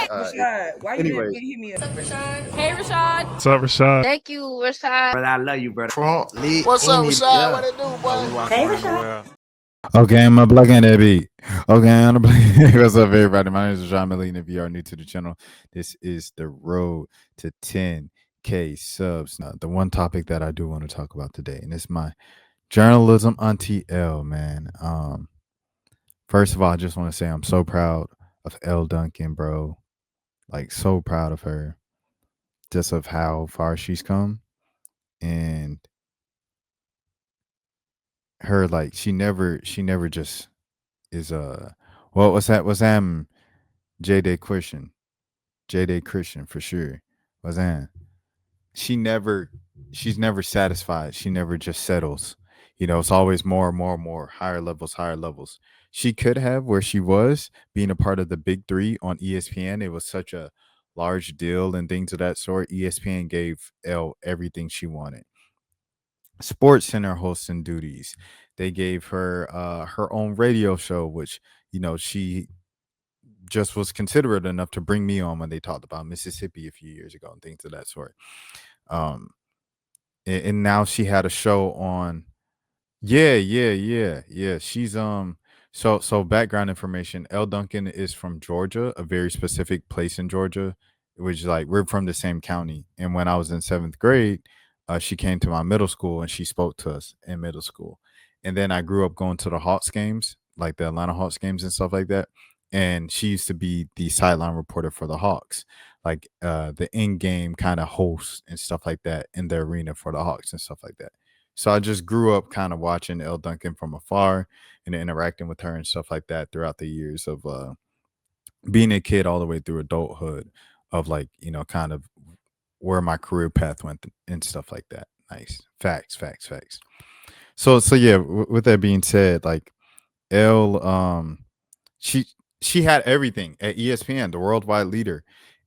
Rashad, why you didn't Anyways, hit me up? Hey, Rashad. What's up, Rashad? Thank you, Rashad. brother, I love you, brother. Trump, lit, What's up, any, Rashad? yeah. What it do, boy? We walking Hey, around the Rashad. world. Okay, I'm a plug in that beat. Okay, I'm a plug. What's up, everybody? My name is rashadmilligan. If you are new to the channel, this is the road to 10K subs. Now, the one topic that I do want to talk about today, and it's my journalism on TL, man. First of all, I just want to say I'm so proud of Elle Duncan, bro. Like, so proud of her, just of how far she's come, and her like she never just is well, what's that J-Day Christian. J-Day Christian for sure. What's that? She never she's never satisfied. She never just settles. It's always more and more and more, higher levels, higher levels. She could have where she was, being a part of the big three on ESPN. It was such a large deal and things of that sort. ESPN gave Elle everything she wanted. Sports Center hosting duties. They gave her her own radio show, which she just was considerate enough to bring me on when they talked about Mississippi a few years ago and things of that sort. Um, and now she had a show on. Yeah, yeah, yeah, yeah. She's So background information. Elle Duncan is from Georgia, a very specific place in Georgia, which like we're from the same county. And when I was in seventh grade, she came to my middle school and she spoke to us in middle school. And then I grew up going to the Hawks games, like the Atlanta Hawks games and stuff like that. And she used to be the sideline reporter for the Hawks, like the in-game kind of host and stuff like that in the arena for the Hawks and stuff like that. So I just grew up kind of watching Elle Duncan from afar and interacting with her and stuff like that throughout the years of being a kid all the way through adulthood, of like, kind of where my career path went and stuff like that. Nice. Facts, facts, facts. So yeah, with that being said, like Elle, she she had everything at ESPN, the worldwide leader,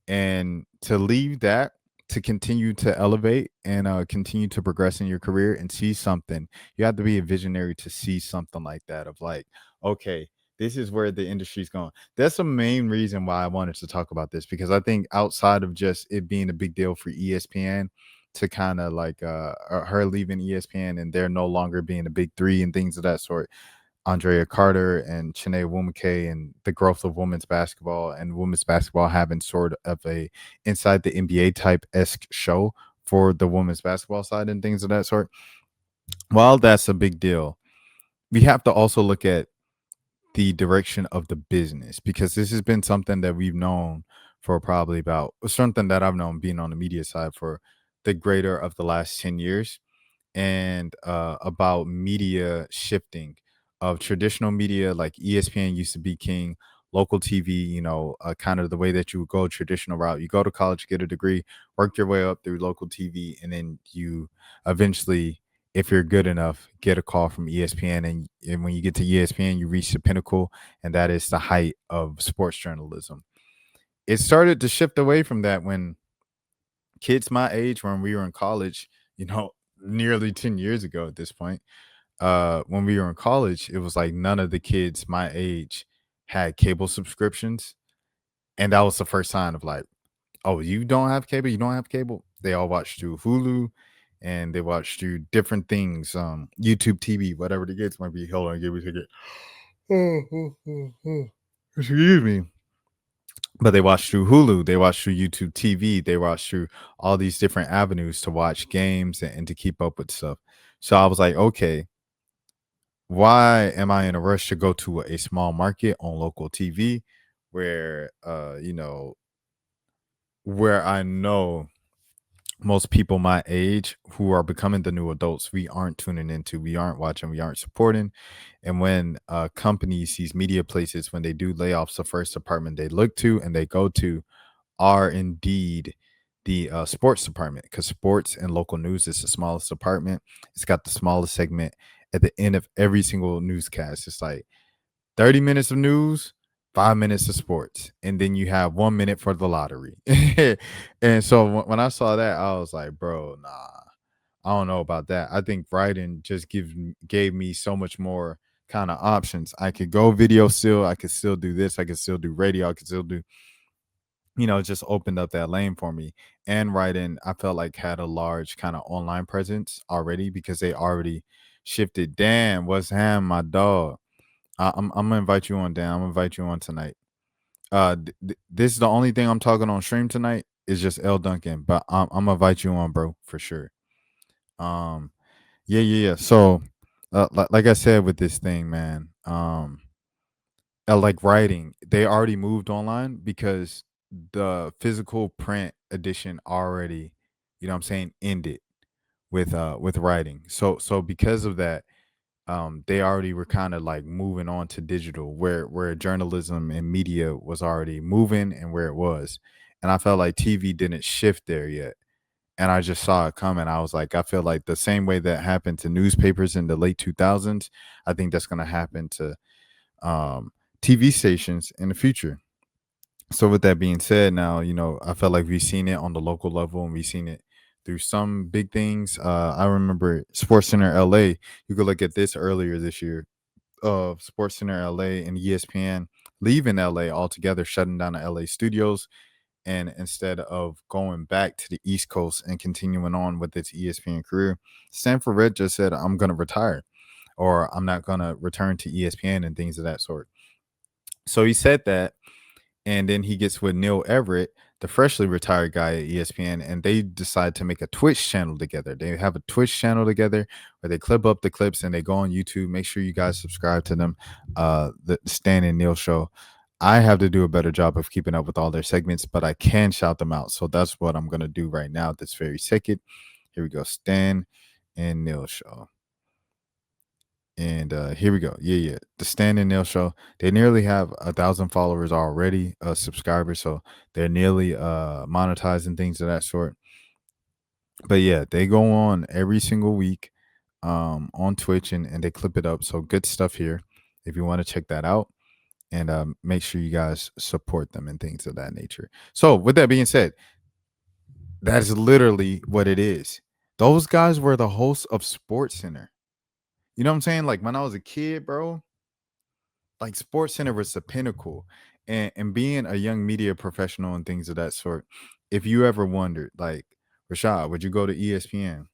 and to leave that to continue to elevate and continue to progress in your career and see something, you have to be a visionary to see something like that. Of like, okay, this is where the industry's going. That's the main reason why I wanted to talk about this, because I think outside of just it being a big deal for ESPN to kind of like her leaving ESPN and they're no longer being a big three and things of that sort, Andrea Carter and Chiney Nwumike, and the growth of women's basketball and women's basketball having sort of a inside the NBA type esque show for the women's basketball side and things of that sort. While that's a big deal, we have to also look at the direction of the business, because this has been something that we've known for probably about something that I've known being on the media side for the greater of the last 10 years, and about media shifting, of traditional media like ESPN used to be king, local TV, kind of the way that you would go traditional route. You go to college, get a degree, work your way up through local TV, and then you eventually, if you're good enough, get a call from ESPN. And when you get to ESPN, you reach the pinnacle, and that is the height of sports journalism. It started to shift away from that when kids my age, when we were in college, nearly 10 years ago at this point, when we were in college, it was like none of the kids my age had cable subscriptions. And that was the first sign of like, oh, you don't have cable? You don't have cable? They all watch through Hulu and they watch through different things, YouTube TV, whatever the kids might be. Hold on, give me a second. Excuse me. But they watch through Hulu, they watch through YouTube TV, they watch through all these different avenues to watch games and to keep up with stuff. So I was like, okay, why am I in a rush to go to a small market on local TV where where I know most people my age who are becoming the new adults, we aren't tuning into, we aren't watching, we aren't supporting. And when companies, these media places, when they do layoffs, the first department they look to and they go to are indeed the sports department, because sports and local news is the smallest department. It's got the smallest segment at the end of every single newscast. It's like 30 minutes of news, 5 minutes of sports, and then you have 1 minute for the lottery. And so when I saw that, I was like, bro, nah, I don't know about that. I think writing just gave me so much more kind of options. I could go video still, I could still do this, I could still do radio, I could still do it just opened up that lane for me. And writing, I felt like had a large kind of online presence already because they already shifted. Dan, what's ham, my dog? I'm gonna invite you on, Dan. I'm gonna invite you on tonight. This is the only thing I'm talking on stream tonight is just Elle Duncan, but I'm gonna invite you on, bro, for sure. Um, yeah. So, like I said with this thing, man, like writing, they already moved online because the physical print edition already, what I'm saying, ended with writing. So because of that, they already were kind of like moving on to digital, where journalism and media was already moving and where it was. And I felt like TV didn't shift there yet. And I just saw it coming. I was like, I feel like the same way that happened to newspapers in the late 2000s, I think that's going to happen to um, TV stations in the future. So with that being said, now I felt like we've seen it on the local level and we've seen it through some big things. I remember Sports Center LA. You could look at this earlier this year of Sports Center LA and ESPN leaving LA altogether, shutting down the LA studios, and instead of going back to the East Coast and continuing on with its ESPN career, Stanford Red just said, "I'm going to retire." Or I'm not gonna return to ESPN and things of that sort. So he said that, and then he gets with Neil Everett, the freshly retired guy at ESPN, and they decide to make a Twitch channel together. They have a Twitch channel together where they clip up the clips and they go on YouTube. Make sure you guys subscribe to them. The Stan and Neil show. I have to do a better job of keeping up with all their segments, but I can shout them out. So that's what I'm gonna do right now. This very second. Here we go. Stan and Neil show. And here we go. Yeah. The Stan and Neil show. They nearly have 1,000 followers already, subscribers. So they're nearly monetizing things of that sort. But yeah, they go on every single week on Twitch and they clip it up. So good stuff here. If you want to check that out. And make sure you guys support them and things of that nature. So with that being said, that is literally what it is. Those guys were the hosts of Sports Center. You know what I'm saying? Like when I was a kid, bro, like Sports Center was the pinnacle. And being a young media professional and things of that sort, if you ever wondered, like, Rashad, would you go to ESPN?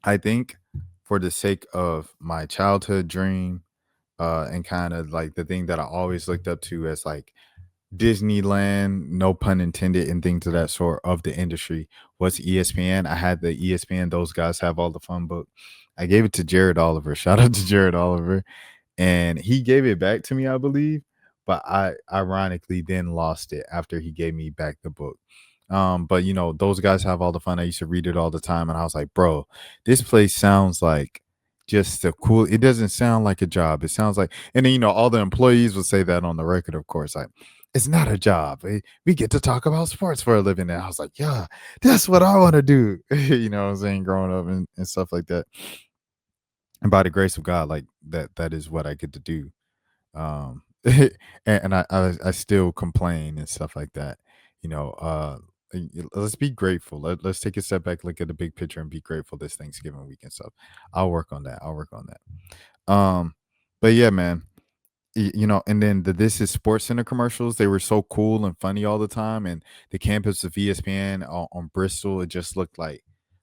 I think for the sake of my childhood dream, and kind of like the thing that I always looked up to as like Disneyland, no pun intended, and things of that sort of the industry was ESPN. I had the ESPN, those guys have all the fun book. I gave it to Jared Oliver. Shout out to Jared Oliver. And he gave it back to me, I believe, but I ironically then lost it after he gave me back the book. But those guys have all the fun. I used to read it all the time, and I was like, bro, this place sounds like just a cool. It doesn't sound like a job. It sounds like, and then all the employees would say that on the record, of course, like it's not a job. We get to talk about sports for a living. And I was like, yeah, that's what I want to do. What I'm saying, growing up and stuff like that. And by the grace of God, like that is what I get to do. And I still complain and stuff like that. Let's be grateful. Let's take a step back, look at the big picture, and be grateful this Thanksgiving week and stuff. I'll work on that. But yeah, man. And then the This Is Sports Center commercials, they were so cool and funny all the time. And the campus of ESPN on Bristol, it just looked like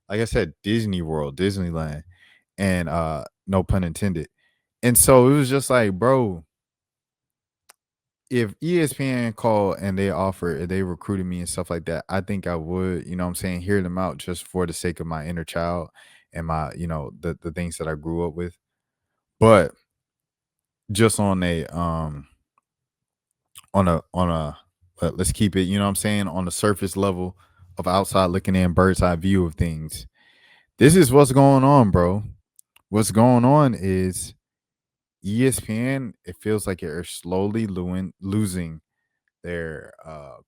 I said, Disney World, Disneyland, and no pun intended. And so it was just like, bro, if ESPN called and they recruited me and stuff like that, I think I would, what I'm saying, hear them out just for the sake of my inner child and my, the things that I grew up with. But just on a let's keep it, what I'm saying, on the surface level of outside looking in, bird's eye view of things. This is what's going on, bro. What's going on is ESPN, it feels like they're slowly losing their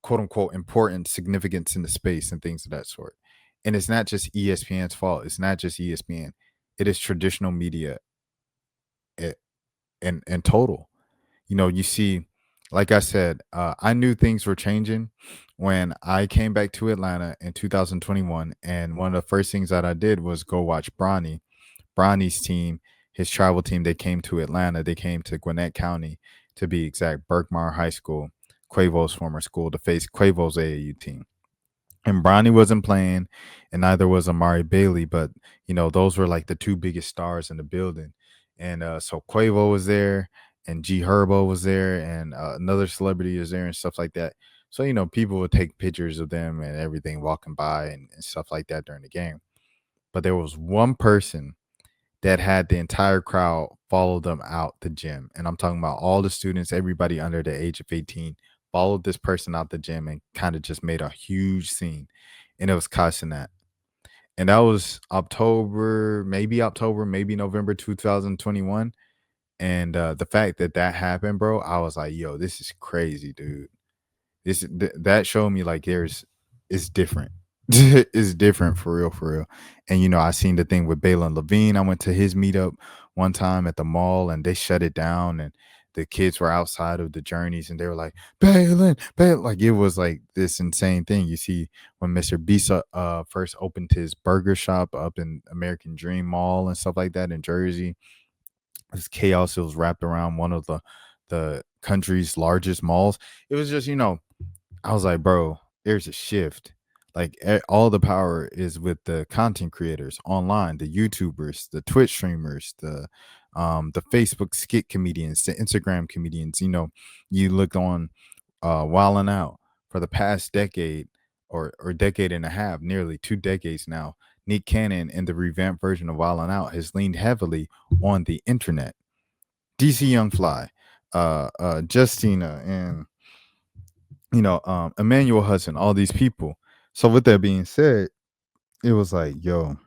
quote unquote important significance in the space and things of that sort. And it's not just ESPN's fault. It's not just ESPN. It is traditional media in total. You see, like I said, I knew things were changing when I came back to Atlanta in 2021. And one of the first things that I did was go watch Bronny's team, his travel team. They came to Atlanta. They came to Gwinnett County, to be exact, Berkmar High School, Quavo's former school, to face Quavo's AAU team. And Bronny wasn't playing, and neither was Amari Bailey. But those were like the two biggest stars in the building. And so Quavo was there, and G Herbo was there, and another celebrity is there, and stuff like that. So people would take pictures of them and everything walking by and stuff like that during the game. But there was one person that had the entire crowd follow them out the gym. And I'm talking about all the students, everybody under the age of 18, followed this person out the gym and kind of just made a huge scene. And it was Casanat. And that was October, maybe November 2021. And the fact that happened, bro, I was like, yo, this is crazy, dude. That showed me like it's different. It's different for real, for real. And I seen the thing with Balin Levine. I went to his meetup one time at the mall, and they shut it down, and the kids were outside of the journeys, and they were like, Balin, like it was like this insane thing. You see, when Mr. Beast first opened his burger shop up in American Dream Mall and stuff like that in Jersey, this chaos. It was wrapped around one of the country's largest malls. It was just, I was like, bro, there's a shift. Like all the power is with the content creators online, the YouTubers, the Twitch streamers, the Facebook skit comedians, the Instagram comedians. You look on Wildin' Out for the past decade or decade and a half, nearly 2 decades now. Nick Cannon and the revamped version of Wildin' Out has leaned heavily on the internet. DC Young Fly, Justina, and Emmanuel Hudson, all these people. So with that being said, it was like, yo,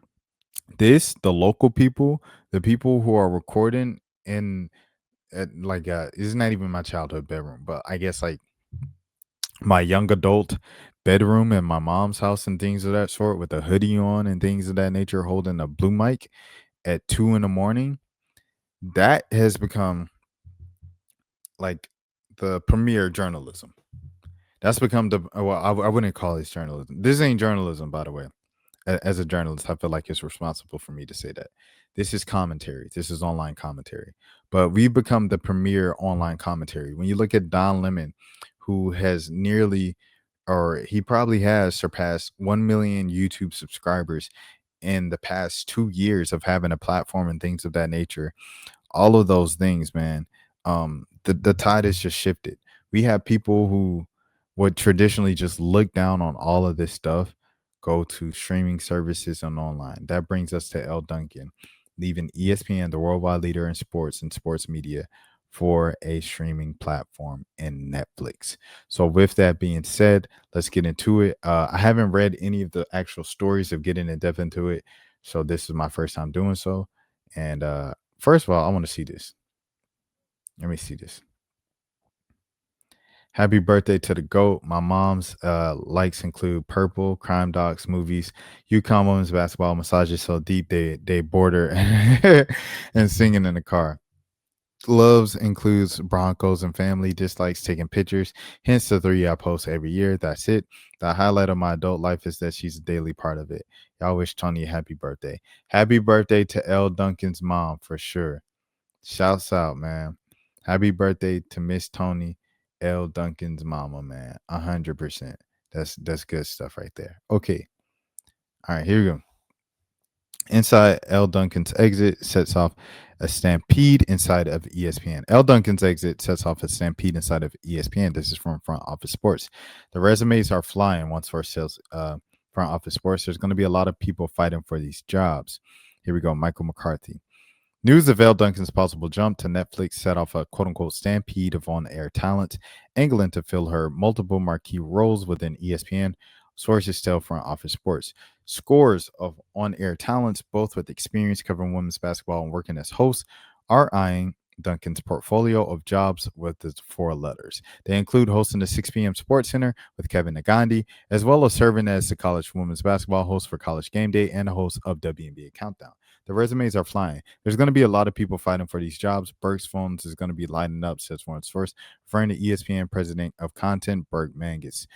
the local people, the people who are recording in like it's not even my childhood bedroom, but I guess like my young adult bedroom in my mom's house and things of that sort, with a hoodie on and things of that nature, holding a blue mic at 2 a.m. That has become like the premier journalism. That's become I wouldn't call this journalism. This ain't journalism, by the way. As a journalist, I feel like it's responsible for me to say that. This is commentary. This is online commentary. But we've become the premier online commentary. When you look at Don Lemon, who has he probably has surpassed 1 million YouTube subscribers in the past 2 years of having a platform and things of that nature. All of those things, man. The tide has just shifted. We have people who would traditionally just look down on all of this stuff, go to streaming services and online. That brings us to Elle Duncan, leaving ESPN, the worldwide leader in sports and sports media, for a streaming platform in Netflix. So with that being said, let's get into it. I haven't read any of the actual stories of getting in depth into it, so this is my first time doing so. And first of all, I want to see this. Let me see this. Happy birthday to the GOAT. My mom's likes include purple, crime docs, movies, UConn women's basketball, massages so deep they border and singing in the car. Loves includes Broncos and family, dislikes taking pictures, hence the 3 I post every year. That's it. The highlight of my adult life is that she's a daily part of it. Y'all wish Tony a happy birthday. Happy birthday to Elle Duncan's mom for sure. Shouts out, man. Happy birthday to Miss Tony, Elle Duncan's mama, man. 100%. That's good stuff right there. Okay. All right, here we go. Inside Elle Duncan's exit sets off a stampede inside of ESPN. Elle Duncan's exit sets off a stampede inside of ESPN. This is from Front Office Sports. The resumes are flying once for sales. Front Office Sports. There's going to be a lot of people fighting for these jobs. Here we go. Michael McCarthy. News of Elle Duncan's possible jump to Netflix set off a quote-unquote stampede of on-air talent, angling to fill her multiple marquee roles within ESPN. Sources tell Front Office Sports. Scores of on-air talents, both with experience covering women's basketball and working as hosts, are eyeing Duncan's portfolio of jobs with the 4 letters. They include hosting the 6 p.m. Sports Center with Kevin Nagandi, as well as serving as the college women's basketball host for College Game Day and a host of WNBA Countdown. The resumes are flying. There's going to be a lot of people fighting for these jobs. Burke's phones is going to be lighting up, says one source, referring to ESPN president of content, Burke Mangus.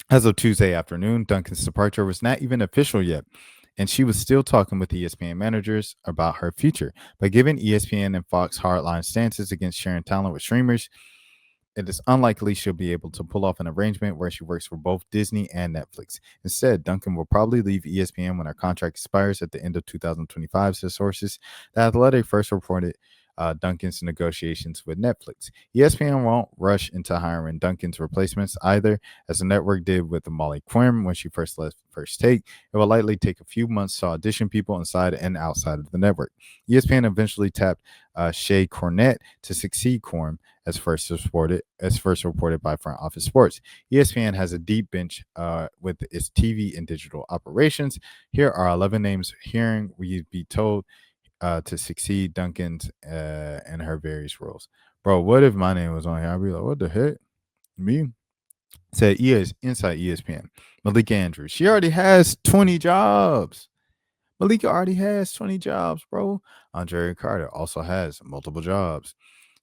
As of Tuesday afternoon, Duncan's departure was not even official yet, and she was still talking with ESPN managers about her future. But given ESPN and Fox hardline stances against sharing talent with streamers, it is unlikely she'll be able to pull off an arrangement where she works for both Disney and Netflix. Instead, Duncan will probably leave ESPN when her contract expires at the end of 2025, says sources. The Athletic first reported Duncan's negotiations with Netflix. ESPN won't rush into hiring Duncan's replacements either, as the network did with Molly Quinn when she first left First Take. It will likely take a few months to audition people inside and outside of the network. ESPN eventually tapped Shay Cornett to succeed Quinn, as first reported by Front Office Sports. ESPN has a deep bench with its TV and digital operations. Here are 11 names hearing we be told to succeed Duncan's in her various roles. Bro, what if my name was on here? I'd be like, what the heck? Me? Said inside ESPN. Malika Andrews. She already has 20 jobs. Malika already has 20 jobs, bro. Andrea Carter also has multiple jobs.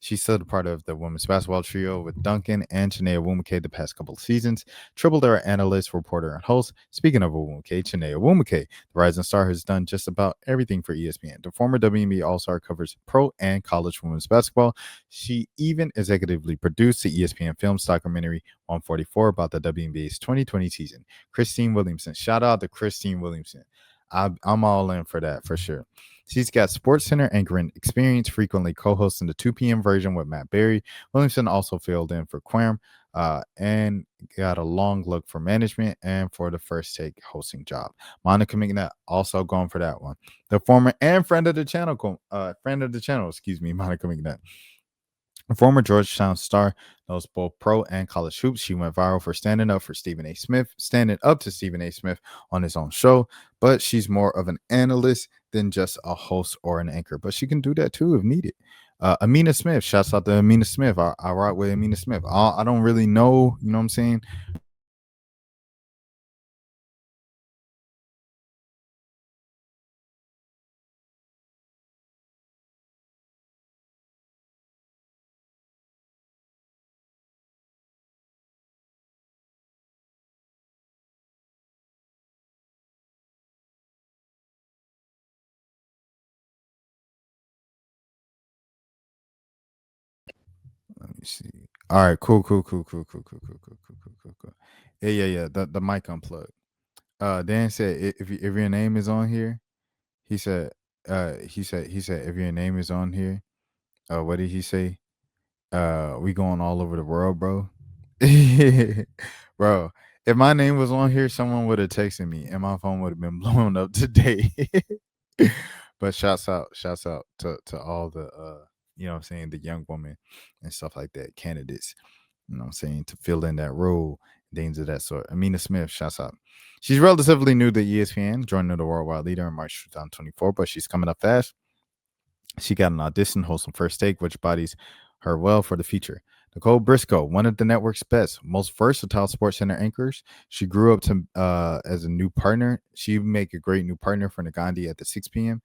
She's still a part of the women's basketball trio with Duncan and Chinea Wumake the past couple of seasons. Triple Dare analyst, reporter, and host. Speaking of Wumake, Chinea Wumake, the rising star, has done just about everything for ESPN. The former WNBA All-Star covers pro and college women's basketball. She even executively produced the ESPN Films documentary 144 about the WNBA's 2020 season. Christine Williamson. Shout out to Christine Williamson. I'm all in for that for sure. She's got SportsCenter anchoring experience, frequently co-hosting the 2 p.m. version with Matt Berry. Williamson also filled in for Quam and got a long look for management and for the First Take hosting job. Monica McNutt also going for that one. The former and friend of the channel, Monica McNutt. A former Georgetown star, knows both pro and college hoops. She went viral for standing up to Stephen A. Smith on his own show, but she's more of an analyst than just a host or an anchor. But she can do that too if needed. Amina Smith, shouts out to Amina Smith. I rock with Amina Smith. I don't really know, you know what I'm saying? Let me see. All right, cool. Yeah. The mic unplugged. Dan said if your name is on here, he said he said if your name is on here, what did he say? We going all over the world, bro. Bro, if my name was on here, someone would have texted me and my phone would have been blown up today. But shouts out to all the you know what I'm saying, the young women and stuff like that, candidates, you know what I'm saying, to fill in that role, things of that sort. Amina Smith, shouts out. She's relatively new to ESPN, joining the worldwide leader in March 2024, but she's coming up fast. She got an audition hosting First Take, which bodies her well for the future. Nicole Briscoe, one of the network's best, most versatile sports center anchors. She grew up to as a new partner. She would make a great new partner for Nagandi at the 6 p.m.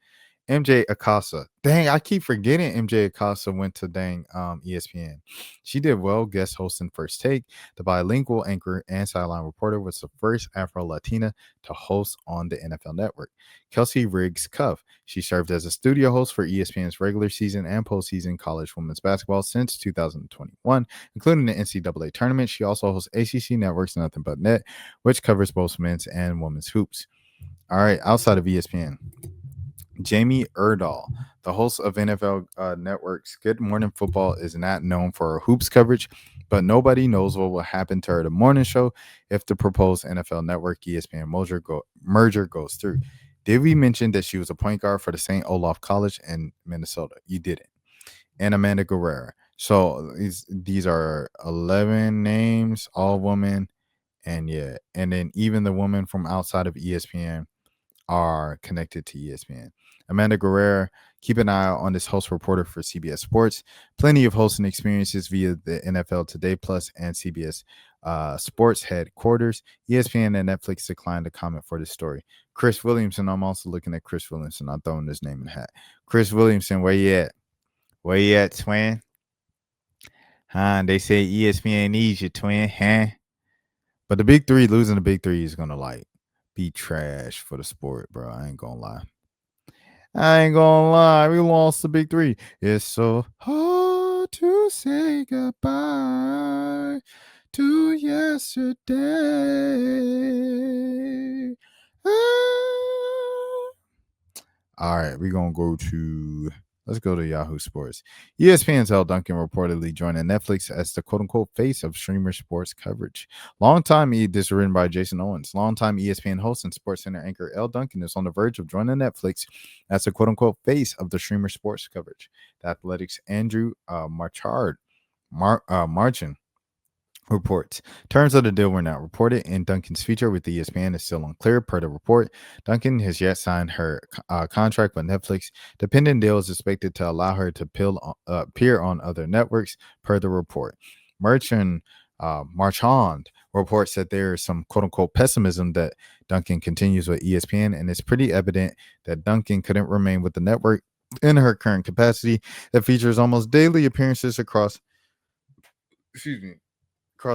MJ Acosta. Dang, I keep forgetting MJ Acosta went to ESPN. She did well guest hosting First Take. The bilingual anchor and sideline reporter was the first Afro-Latina to host on the NFL Network. Kelsey Riggs Cuff. She served as a studio host for ESPN's regular season and postseason college women's basketball since 2021, including the NCAA tournament. She also hosts ACC Network's Nothing But Net, which covers both men's and women's hoops. All right, outside of ESPN. Jamie Erdahl, the host of NFL Network's Good Morning Football, is not known for her hoops coverage, but nobody knows what will happen to her the morning show if the proposed NFL Network ESPN merger goes through. Did we mention that she was a point guard for the St. Olaf College in Minnesota? You didn't. And Amanda Guerrera. So these are 11 names, all women, and yeah, and then even the women from outside of ESPN are connected to ESPN. Amanda Guerrera, keep an eye out on this host reporter for CBS Sports. Plenty of hosting experiences via the NFL Today Plus and CBS Sports headquarters. ESPN and Netflix declined to comment for this story. Chris Williamson, I'm also looking at Chris Williamson. I'm throwing his name in the hat. Chris Williamson, where you at? Where you at, twin? Huh? They say ESPN needs you, twin, huh? But the big three, losing the big three is gonna like be trash for the sport, bro. I ain't gonna lie. We lost the big three. It's so hard to say goodbye. to yesterday. Ah. All right, we're gonna go to let's go to Yahoo Sports. ESPN's Elle Duncan reportedly joining Netflix as the quote unquote face of streamer sports coverage. This is written by Jason Owens. Longtime ESPN host and Sports Center anchor Elle Duncan is on the verge of joining Netflix as the quote unquote face of the streamer sports coverage. The Athletics' Andrew Marchin reports. Terms of the deal were not reported, and Duncan's future with ESPN is still unclear. Per the report, Duncan has yet signed her contract with Netflix. The pending deal is expected to allow her to appear on other networks. Per the report, Marchand reports that there is some quote unquote pessimism that Duncan continues with ESPN, and it's pretty evident that Duncan couldn't remain with the network in her current capacity that features almost daily appearances across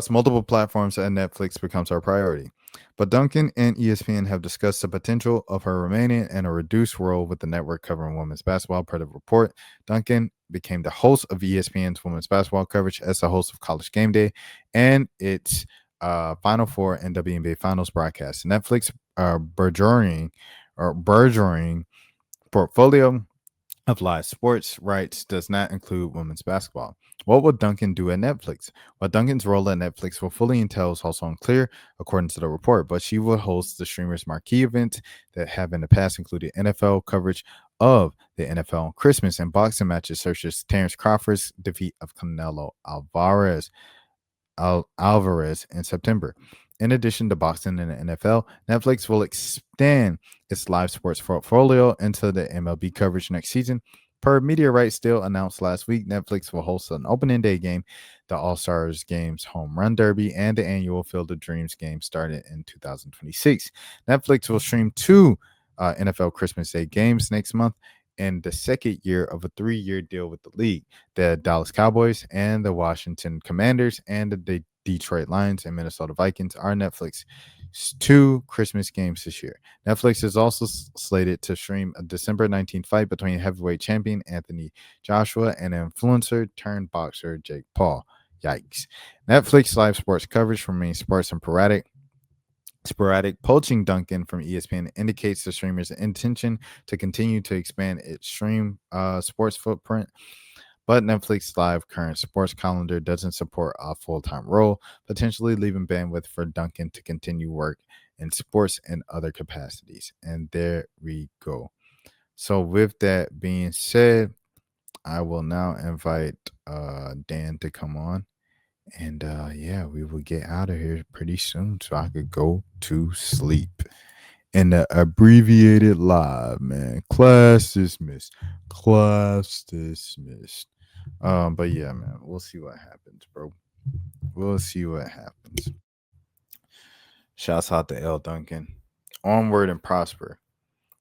multiple platforms, and Netflix becomes our priority. But Duncan and ESPN have discussed the potential of her remaining in a reduced role with the network covering women's basketball. Per the report, Duncan became the host of ESPN's women's basketball coverage as the host of College Game Day and its Final Four and WNBA Finals broadcast. Netflix burgeoning portfolio of live sports rights does not include women's basketball. What will Duncan do at Netflix? Well, Duncan's role at Netflix will fully entail is also unclear, according to the report, but she will host the streamer's marquee events that have in the past included NFL coverage of the NFL on Christmas and boxing matches such as Terrence Crawford's defeat of Canelo Alvarez in September. In addition to boxing and the NFL, Netflix will expand its live sports portfolio into the MLB coverage next season. Per media rights deal announced last week, Netflix will host an opening day game, the All Stars Games Home Run Derby, and the annual Field of Dreams game started in 2026. Netflix will stream two NFL Christmas Day games next month in the second year of a 3-year deal with the league. The Dallas Cowboys and the Washington Commanders and the Detroit Lions and Minnesota Vikings are Netflix's two Christmas games this year. Netflix is also slated to stream a December 19th fight between heavyweight champion Anthony Joshua and influencer turned boxer Jake Paul. Yikes. Netflix live sports coverage remains sparse and sporadic. Poaching Duncan from ESPN indicates the streamer's intention to continue to expand its stream sports footprint, but Netflix Live current sports calendar doesn't support a full-time role, potentially leaving bandwidth for Duncan to continue work in sports and other capacities. And there we go. So with that being said, I will now invite Dan to come on. And yeah, we will get out of here pretty soon so I could go to sleep. In the abbreviated live, man. Class dismissed. Class dismissed. But yeah, man, we'll see what happens, bro. We'll see what happens. Shouts out to Elle Duncan. Onward and prosper.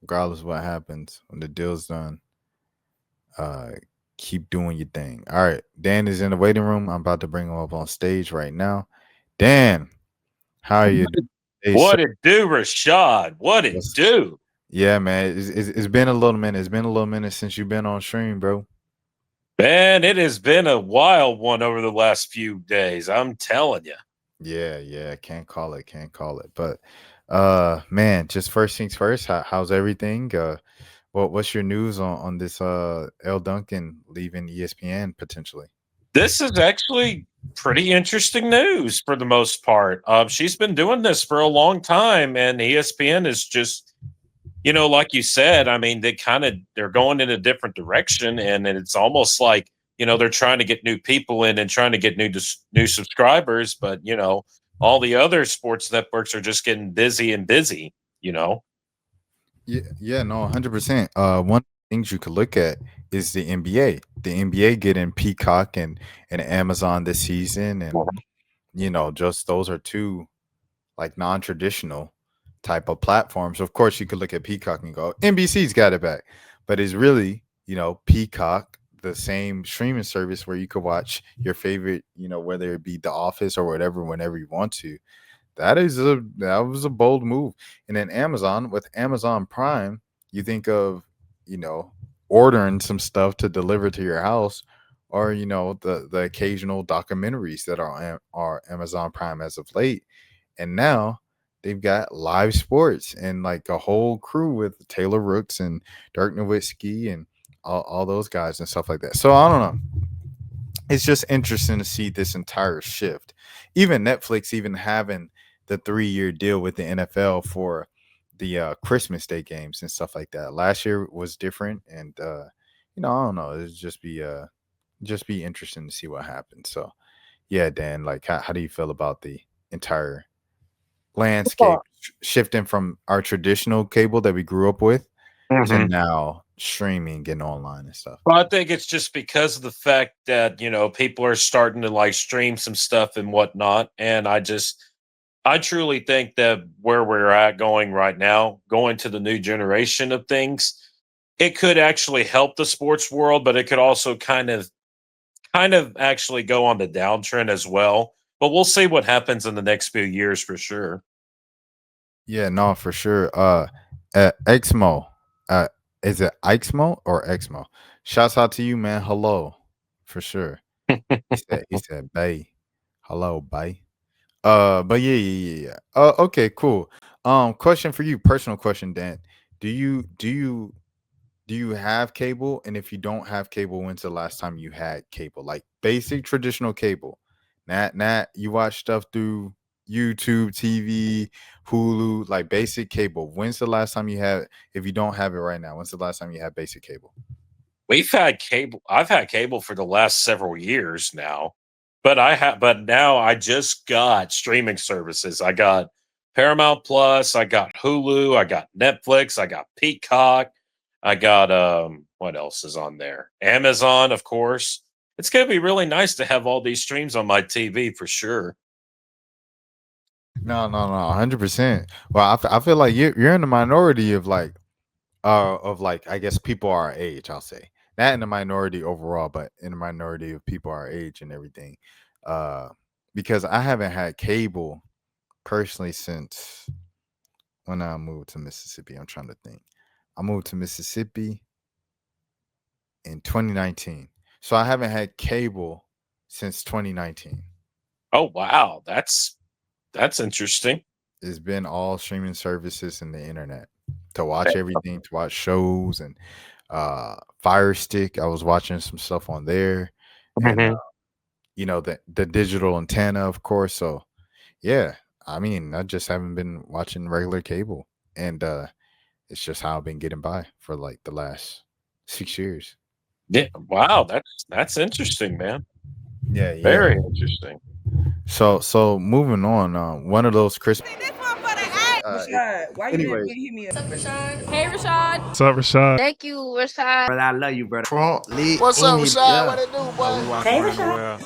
Regardless of what happens when the deal's done. Keep doing your thing. All right. Dan is in the waiting room. I'm about to bring him up on stage right now. Dan, how are you doing? Hey, What it do, Rashad? What it do? Yeah, man. It's been a little minute. It's been a little minute since you've been on stream, bro. Man, it has been a wild one over the last few days. I'm telling you. Yeah. Can't call it. But man, just first things first. How's everything? What's your news on this Elle Duncan leaving ESPN potentially? This is actually pretty interesting news for the most part. She's been doing this for a long time, and ESPN is just, like you said, I mean, they're going in a different direction, and it's almost like, they're trying to get new people in and trying to get new subscribers, but all the other sports networks are just getting busy and busy. Yeah, no, 100%. One of the things you could look at is the NBA. The NBA getting Peacock and Amazon this season, and just those are two like non-traditional type of platforms. Of course, you could look at Peacock and go, NBC's got it back, but it's really Peacock, the same streaming service where you could watch your favorite, whether it be The Office or whatever, whenever you want to. That was a bold move. And then Amazon, with Amazon Prime, you think of, ordering some stuff to deliver to your house, or the occasional documentaries that are Amazon Prime as of late. And now they've got live sports and like a whole crew with Taylor Rooks and Dirk Nowitzki and all those guys and stuff like that. So I don't know. It's just interesting to see this entire shift. Even Netflix even having the 3-year deal with the NFL for the Christmas Day games and stuff like that. Last year was different, and I don't know. It'd just be interesting to see what happens. So yeah, Dan, like how do you feel about the entire landscape shifting from our traditional cable that we grew up with to now streaming and online and stuff? Well, I think it's just because of the fact that, people are starting to like stream some stuff and whatnot. And I truly think that where we're at going right now, going to the new generation of things, it could actually help the sports world, but it could also kind of actually go on the downtrend as well. But we'll see what happens in the next few years for sure. Yeah, no, for sure. Exmo, is it Exmo or Exmo? Shouts out to you, man. Hello, for sure. He said, "Bay, hello, bay." But yeah. Okay, cool. Question for you, personal question, Dan. Do you have cable? And if you don't have cable, when's the last time you had cable? Like basic traditional cable. Not you watch stuff through YouTube, TV, Hulu, like basic cable. When's the last time you had, if you don't have it right now, when's the last time you had basic cable? We've had cable. I've had cable for the last several years now, but now I just got streaming services. I got Paramount Plus, I got Hulu, I got Netflix, I got Peacock, I got what else is on there? Amazon, of course. It's going to be really nice to have all these streams on my TV for sure. No, 100%. Well, I feel like you're in the minority of like I guess people our age, I'll say. Not in the minority overall, but in the minority of people our age and everything. Uh because I haven't had cable personally since when I moved to Mississippi. I'm trying to think. I moved to Mississippi in 2019. So I haven't had cable since 2019. Oh wow, that's interesting. It's been all streaming services and the internet to watch everything, to watch shows and Fire Stick. I was watching some stuff on there, and Mhm. the digital antenna, of course. So yeah, I mean, I just haven't been watching regular cable, and it's just how I've been getting by for like the last 6 years. Yeah, wow, that's interesting, man. Yeah. Very interesting. So moving on, one of those Christmas. Rashad, why you Anyway, didn't hit me up? Hey, Rashad. What's up, Rashad? Thank you, Rashad. Brother, I love you, brother. What's up, Rashad? What it do, boy? Hey, Rashad.